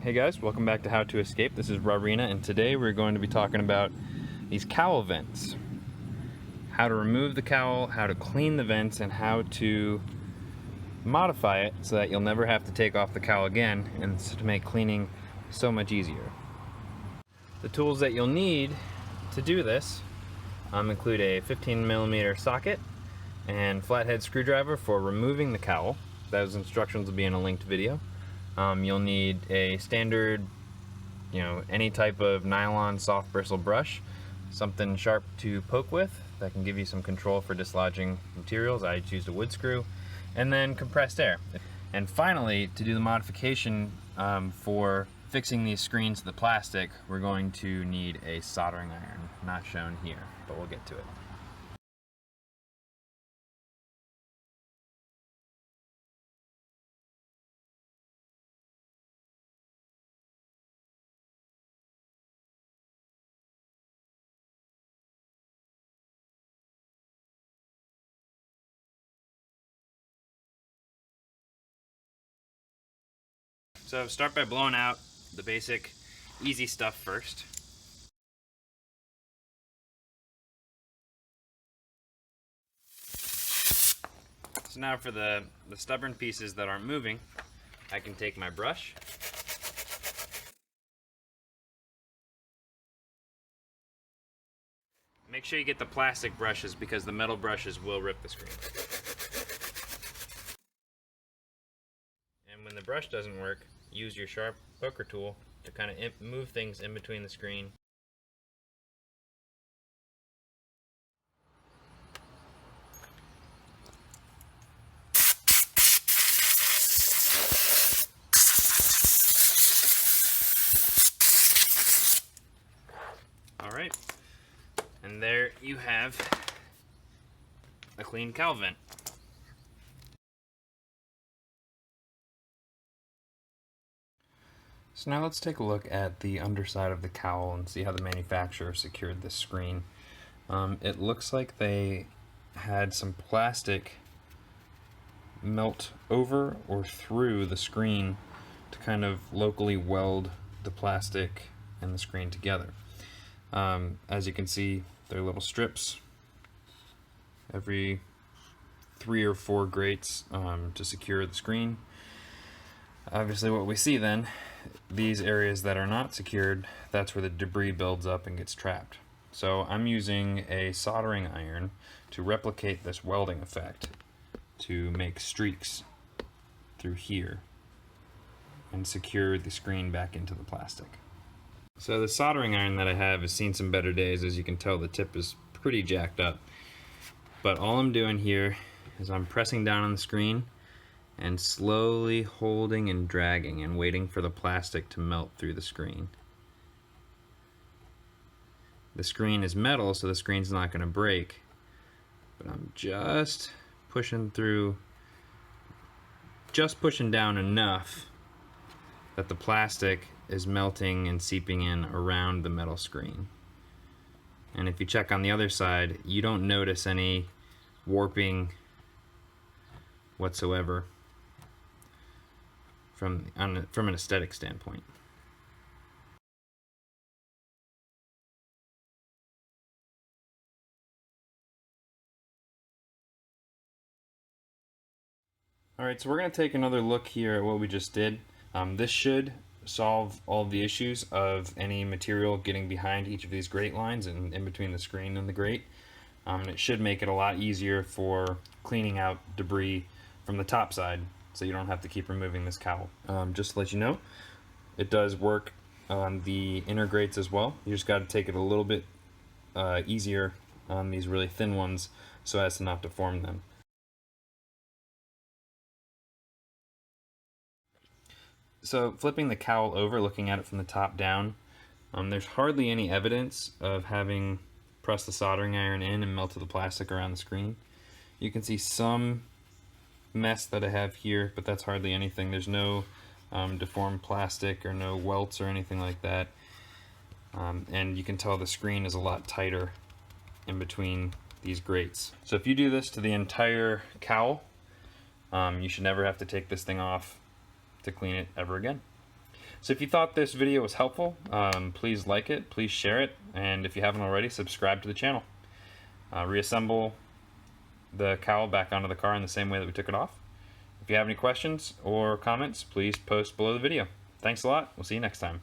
Hey guys, welcome back to How to Escape. This is Rarina, and today we're going to be talking about these cowl vents. How to remove the cowl, how to clean the vents, and how to modify it so that you'll never have to take off the cowl again, and to make cleaning so much easier. The tools that you'll need to do this include a 15mm socket and flathead screwdriver for removing the cowl. Those instructions will be in a linked video. You'll need a standard, any type of nylon soft bristle brush, something sharp to poke with that can give you some control for dislodging materials. I used a wood screw, and then compressed air. And finally, to do the modification for fixing these screens to the plastic, we're going to need a soldering iron, not shown here, but we'll get to it. So start by blowing out the basic easy stuff first. So now for the stubborn pieces that aren't moving, I can take my brush make sure you get the plastic brushes because the metal brushes will rip the screen. And when the brush doesn't work, use your sharp poker tool to kind of move things in between the screen. Alright, and there you have a clean cowl vent. So now let's take a look at the underside of the cowl and see how the manufacturer secured this screen. It looks like they had some plastic melt over or through the screen to kind of locally weld the plastic and the screen together. As you can see, there are little strips every 3 or 4 grates to secure the screen. Obviously what we see then, these areas that are not secured, that's where the debris builds up and gets trapped. So I'm using a soldering iron to replicate this welding effect to make streaks through here and secure the screen back into the plastic. So the soldering iron that I have has seen some better days. As you can tell, the tip is pretty jacked up. But all I'm doing here is I'm pressing down on the screen and slowly holding and dragging and waiting for the plastic to melt through the screen. The screen is metal, so the screen's not going to break, but I'm just pushing down enough that the plastic is melting and seeping in around the metal screen. And if you check on the other side, you don't notice any warping whatsoever from an aesthetic standpoint. Alright, so we're going to take another look here at what we just did. This should solve all of the issues of any material getting behind each of these grate lines and in between the screen and the grate. And it should make it a lot easier for cleaning out debris from the top side, so you don't have to keep removing this cowl. Just to let you know, it does work on the inner grates as well. You just got to take it a little bit easier on these really thin ones so as to not deform them. So flipping the cowl over, looking at it from the top down, there's hardly any evidence of having pressed the soldering iron in and melted the plastic around the screen. You can see some mess that I have here, but that's hardly anything. There's no deformed plastic or no welts or anything like that. And you can tell the screen is a lot tighter in between these grates. So if you do this to the entire cowl, you should never have to take this thing off to clean it ever again. So if you thought this video was helpful, please like it, please share it, and if you haven't already, subscribe to the channel. Reassemble the cowl back onto the car in the same way that we took it off. If you have any questions or comments, please post below the video. Thanks a lot. We'll see you next time.